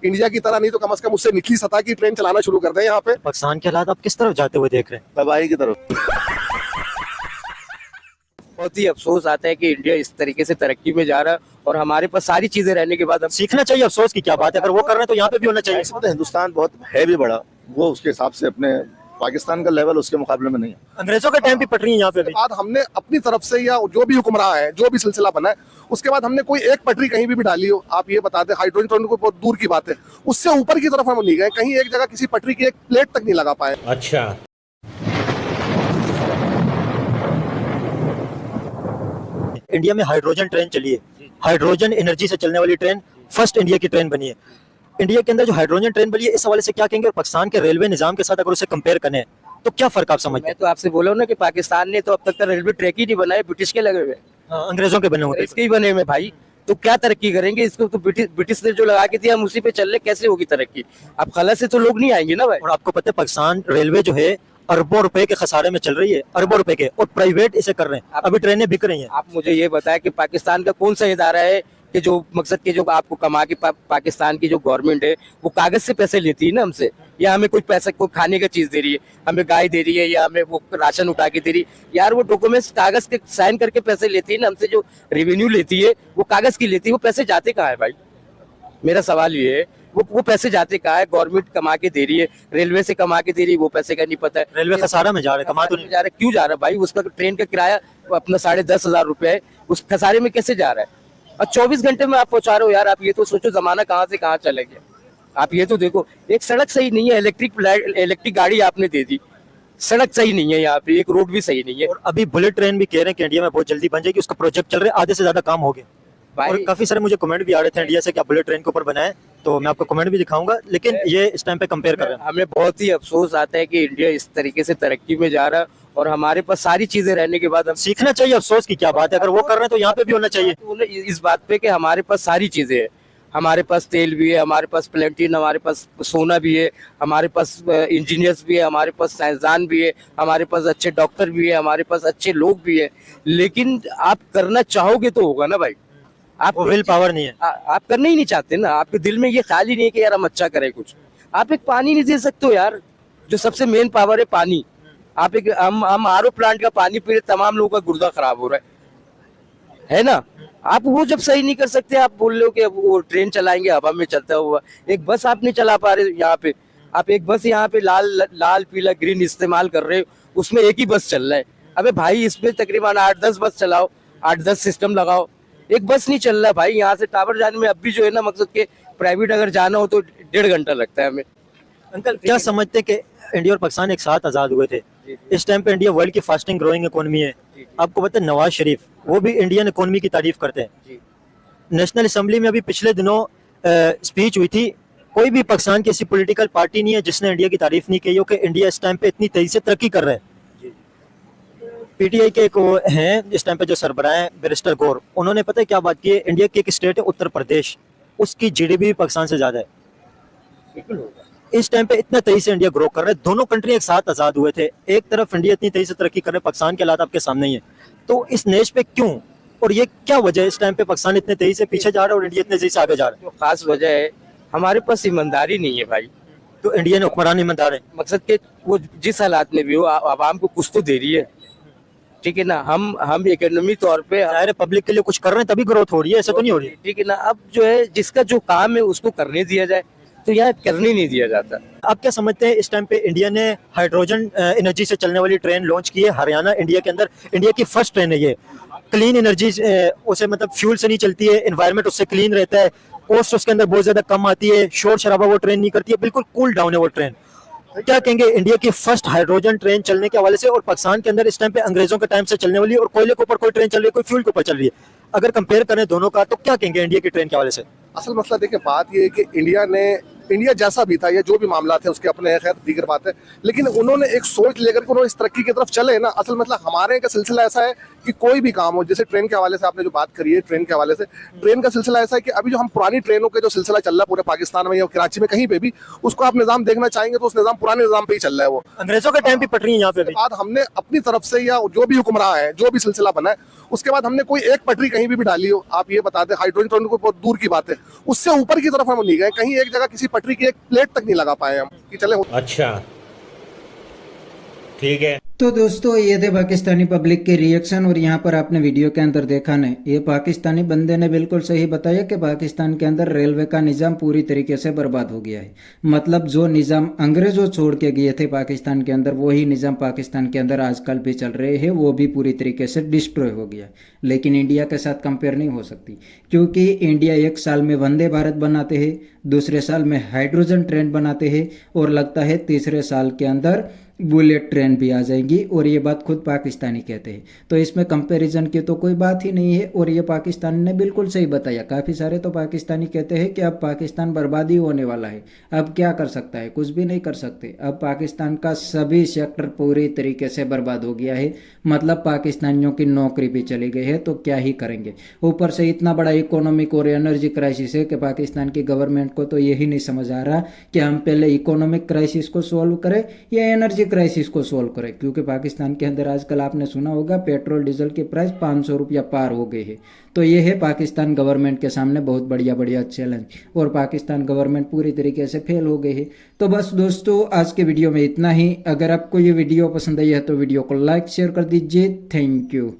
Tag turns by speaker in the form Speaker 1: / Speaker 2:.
Speaker 1: India की तरह नहीं तो कम से कम उससे निचली सतह की ट्रेन चलाना शुरू कर दें यहाँ पे।
Speaker 2: पाकिस्तान के हालात आप किस तरफ जाते हुए देख रहे हैं?
Speaker 3: तबाही की तरफ।
Speaker 4: बहुत ही अफसोस आता है कि इंडिया इस तरीके से तरक्की में जा रहा है और हमारे पास सारी चीजें रहने के बाद हम
Speaker 2: सीखना चाहिए, अफसोस की क्या बात है, अगर वो कर रहे हैं तो यहाँ पे भी होना चाहिए।
Speaker 3: इसमें तो हिंदुस्तान बहुत है भी बड़ा, वो उसके हिसाब से अपने पाकिस्तान का लेवल उसके मुकाबले में नहीं है।
Speaker 2: अंग्रेजों के टाइम की पटरी है यहाँ पे भी।
Speaker 1: बाद हमने अपनी तरफ से या जो भी हुक्मरान है, जो भी सिलसिला बना है, उसके बाद हमने कोई एक पटरी कहीं भी डाली हो, आप ये बता दें, हाइड्रोजन ट्रेन को बहुत दूर की बात है, उससे ऊपर की तरफ हम नहीं गए, कहीं एक जगह किसी पटरी की एक प्लेट तक नहीं लगा पाए।
Speaker 5: अच्छा,
Speaker 2: इंडिया में हाइड्रोजन ट्रेन चली है, हाइड्रोजन एनर्जी से चलने वाली ट्रेन फर्स्ट इंडिया की ट्रेन बनी है। इंडिया के अंदर जो हाइड्रोजन ट्रेन बनी है, इस हवाले से क्या कहेंगे? और पाकिस्तान के रेलवे निजाम के साथ अगर उसे कंपेयर करें तो क्या फर्क आप समझते
Speaker 4: मैं
Speaker 2: हैं?
Speaker 4: तो आपसे बोला हूं ना कि पाकिस्तान ने तो अब तक का रेलवे ट्रैक ही नहीं बनाया, ब्रिटिश के लगे हुए,
Speaker 2: हाँ, अंग्रेजों के बने हुए थे।
Speaker 4: इसके ही बने हुए भाई। तो क्या तरक्की करेंगे? इसको तो ब्रिटिश ने जो लगा के दिया हम उसी पे चल रहे, कैसे होगी तरक्की? अब खला से तो लोग नहीं आएंगे ना भाई।
Speaker 2: और आपको पता है पाकिस्तान रेलवे जो है अरबों रुपए के खसारे में चल रही है, अरबों रुपए के, और प्राइवेट इसे कर रहे हैं, अभी ट्रेनें बिक रही हैं।
Speaker 4: आप मुझे ये बताएं कि पाकिस्तान का कौन सा इदारा है कि जो मकसद के जो आपको कमा के पाकिस्तान की जो गवर्नमेंट है वो कागज से पैसे लेती है ना हमसे, या हमें कोई पैसा कोई खाने का चीज दे रही है, हमें गाय दे रही है या हमें वो राशन उठा के दे रही है, यार वो डॉक्यूमेंट्स कागज के साइन करके पैसे लेती है ना हमसे, जो रेवेन्यू लेती है वो कागज की लेती है, वो पैसे जाते कहाँ है भाई? मेरा सवाल ये है, वो पैसे जाते कहाँ है? गवर्नमेंट कमा के दे रही है, रेलवे से कमा के दे रही है, वो पैसे का नहीं पता है।
Speaker 2: रेलवे खसारा में जा रहे, कमा तो नहीं
Speaker 4: जा रहा है, क्यों जा रहा है भाई? उसका ट्रेन का किराया अपना 10,500 रुपए है, उस खसारे में कैसे जा रहा है? और 24 घंटे में आप पहुंचा रहे हो यार। आप ये तो सोचो जमाना कहाँ से कहाँ चले गया। आप ये तो देखो, एक सड़क सही नहीं है, इलेक्ट्रिक गाड़ी आपने दे दी, सड़क सही नहीं है यहाँ पे, एक रोड भी सही नहीं है।
Speaker 2: और अभी बुलेट ट्रेन भी कह रहे हैं कि इंडिया में बहुत जल्दी बन जाएगी, उसका प्रोजेक्ट चल रहा है, आधे से ज्यादा काम हो गया। और काफी सारे मुझे कमेंट भी आ रहे थे इंडिया से कि आप बुलेट ट्रेन के ऊपर बनाए, तो मैं आपको कमेंट भी दिखाऊंगा, लेकिन ये इस टाइम पे कंपेयर कर रहे हैं।
Speaker 4: हमें बहुत ही अफसोस आता है कि इंडिया इस तरीके से तरक्की में जा रहा है और हमारे पास सारी चीजें रहने के बाद हम
Speaker 2: सीखना चाहिए, अफसोस की क्या बात है, अगर वो कर रहे हैं तो यहाँ पे भी होना चाहिए।
Speaker 4: इस बात पे कि हमारे पास सारी चीजें हैं, हमारे पास तेल भी है, हमारे पास प्लेटिन, हमारे पास सोना भी है, हमारे पास इंजीनियर्स भी है, हमारे पास साइंसदान भी है, हमारे पास अच्छे डॉक्टर भी है, हमारे पास अच्छे लोग भी है, लेकिन आप करना चाहोगे तो होगा ना भाई। आप
Speaker 2: विल पावर नहीं है,
Speaker 4: आप करना ही नहीं चाहते ना, आपके दिल में ये ख्याल ही नहीं है कि यार हम अच्छा करें कुछ। आप एक पानी नहीं दे सकते हो यार, जो सबसे मेन पावर है पानी। आप एक हम आरओ प्लांट का पानी पी रहे, तमाम लोगों का गुर्दा खराब हो रहा है ना। आप वो जब सही नहीं कर सकते, आप बोल रहे हो कि अब वो ट्रेन चलाएंगे हवा में चलता हुआ। एक बस आप नहीं चला पा रहे यहाँ पे, आप एक बस यहाँ पे लाल पीला ग्रीन इस्तेमाल कर रहे हो, उसमें एक ही बस चल रहा है। अबे भाई इसमें तकरीबन 8-10 बस चलाओ, 8-10 सिस्टम लगाओ, एक बस नहीं चल रहा है भाई। यहाँ से टावर जाने में अब भी जो है ना, मकसद के प्राइवेट अगर जाना हो तो 1.5 घंटा लगता है हमें।
Speaker 2: अंकल क्या समझते हैं कि इंडिया और पाकिस्तान एक साथ आजाद हुए थे, इस टाइम पे इंडिया वर्ल्ड की फास्टिंग ग्रोइंग इकोनॉमी है। आपको पता है नवाज शरीफ वो भी इंडियन इकोनॉमी की तारीफ करते हैं। नेशनल असेंबली में अभी पिछले दिनों स्पीच हुई थी, कोई भी पाकिस्तान की ऐसी पॉलिटिकल पार्टी नहीं है जिसने इंडिया की तारीफ नहीं की हो कि इंडिया इस टाइम पे इतनी तेजी से तरक्की कर रहा है। पीटीआई के एक हैं इस टाइम पे जो सरबराह हैं बैरिस्टर गौर, उन्होंने पता है क्या बात की है, इंडिया की एक स्टेट है उत्तर प्रदेश, उसकी जीडीपी पाकिस्तान से ज्यादा है। इस टाइम पे इतना तेजी से इंडिया ग्रो कर रहा है, दोनों कंट्री एक साथ आजाद हुए थे, एक तरफ इंडिया इतनी तेजी से तरक्की कर रहा है, पाकिस्तान के हालात आपके सामने ही है। तो इस नेश पे क्यों और ये क्या वजह है इस टाइम पे पाकिस्तान इतने तेजी से पीछे जा रहा है और इंडिया इतने तेजी से आगे जा रहा है?
Speaker 4: जो खास वजह है, हमारे पास ईमानदारी नहीं है भाई।
Speaker 2: तो इंडिया ने हुक्मरान ईमानदार है,
Speaker 4: मकसद के वो जिस हालात में भी हो आवाम को कुछ तो दे रही है, ठीक है ना। हम इकोनॉमी तौर पे
Speaker 2: जाहिर है पब्लिक के लिए कुछ कर रहे हैं तभी ग्रोथ हो रही है, ऐसा तो नहीं हो रही है।
Speaker 4: ठीक है ना। अब जो है जिसका जो काम है उसको करने दिया जाए, तो यहाँ करने नहीं दिया जाता।
Speaker 2: आप क्या समझते हैं इस टाइम पे इंडिया ने हाइड्रोजन एनर्जी से चलने वाली ट्रेन लॉन्च की है हरियाणा इंडिया के अंदर, इंडिया की फर्स्ट ट्रेन है ये। क्लीन एनर्जी उसे मतलब फ्यूल से नहीं चलती है, एनवायरनमेंट उससे क्लीन रहता है, कॉस्ट उसके अंदर बहुत ज्यादा कम आती है, शोर शराबा वो ट्रेन नहीं करती है, बिल्कुल कूल डाउन है वो ट्रेन। क्या कहेंगे इंडिया की फर्स्ट हाइड्रोजन ट्रेन चलने के हवाले से, और पाकिस्तान के अंदर इस टाइम पे अंग्रेजों के टाइम से चलने वाली और कोयले के ऊपर कोई ट्रेन चल रही है, कोई फ्यूल के ऊपर चल रही है, अगर कंपेयर करें दोनों का तो क्या कहेंगे इंडिया की ट्रेन के हवाले से?
Speaker 1: असल मसला देखिए, बात ये है कि इंडिया जैसा भी था या जो भी मामला थे उसके अपने खैर दीगर बात है, लेकिन उन्होंने एक सोच लेकर के उन्होंने इस तरक्की की तरफ चले ना। असल मतलब हमारे का सिलसिला ऐसा है कि कोई भी काम हो, जैसे ट्रेन के हवाले से आपने जो बात करी है, ट्रेन के हवाले से, ट्रेन का सिलसिला ऐसा है कि अभी जो हम पुरानी ट्रेनों के जो सिलसिला चल रहा है पूरे पाकिस्तान में या कराची में कहीं पे भी, उसको आप निजाम देखना चाहेंगे तो उस निजाम पुराने निजाम पे ही चल रहा है वो।
Speaker 2: अंग्रेजों के टाइम पे पटरी है यहाँ पे
Speaker 1: उसके
Speaker 2: भी।
Speaker 1: बाद हमने अपनी तरफ से या जो भी हुक्मरान है, जो भी सिलसिला बना है, उसके बाद हमने कोई एक पटरी कहीं भी डाली हो, आप ये बता दें, हाइड्रोजन टर्मिनल को बहुत दूर की बात है, उससे ऊपर की तरफ हम नहीं गए, कहीं एक जगह किसी पटरी की एक प्लेट तक नहीं लगा पाए हम कि चले।
Speaker 5: अच्छा ठीक है।
Speaker 6: तो दोस्तों ये थे पाकिस्तानी पब्लिक के रिएक्शन। और यहाँ पर आपने वीडियो के अंदर देखा नहीं, ये पाकिस्तानी बंदे ने बिल्कुल सही बताया कि पाकिस्तान के अंदर रेलवे का निज़ाम पूरी तरीके से बर्बाद हो गया है। मतलब जो निज़ाम अंग्रेजों छोड़ के गए थे पाकिस्तान के अंदर, वही निज़ाम पाकिस्तान के अंदर आजकल भी चल रहे हैं, वो भी पूरी तरीके से डिस्ट्रॉय हो गया। लेकिन इंडिया के साथ कंपेयर नहीं हो सकती, क्योंकि इंडिया एक साल में वंदे भारत बनाते हैं, दूसरे साल में हाइड्रोजन ट्रेन बनाते हैं, और लगता है तीसरे साल के अंदर बुलेट ट्रेन भी आ जाएंगी। और ये बात खुद पाकिस्तानी कहते हैं, तो इसमें कंपैरिजन की तो कोई बात ही नहीं है। और ये पाकिस्तान ने बिल्कुल सही बताया। काफ़ी सारे तो पाकिस्तानी कहते हैं कि अब पाकिस्तान बर्बादी होने वाला है, अब क्या कर सकता है, कुछ भी नहीं कर सकते। अब पाकिस्तान का सभी सेक्टर पूरी तरीके से बर्बाद हो गया है। मतलब पाकिस्तानियों की नौकरी भी चली गई है, तो क्या ही करेंगे। ऊपर से इतना बड़ा इकोनॉमिक और एनर्जी क्राइसिस है कि पाकिस्तान की गवर्नमेंट को तो यही नहीं समझ आ रहा कि हम पहले इकोनॉमिक क्राइसिस को सॉल्व करें या एनर्जी क्राइसिस को सोल्व करे। क्योंकि पाकिस्तान के अंदर आजकल आपने सुना होगा पेट्रोल डीजल की प्राइस 500 रुपया पार हो गई है। तो ये है पाकिस्तान गवर्नमेंट के सामने बहुत बढ़िया चैलेंज, और पाकिस्तान गवर्नमेंट पूरी तरीके से फेल हो गई है। तो बस दोस्तों आज के वीडियो में इतना ही। अगर आपको ये वीडियो पसंद आई है तो वीडियो को लाइक शेयर कर दीजिए। Thank you.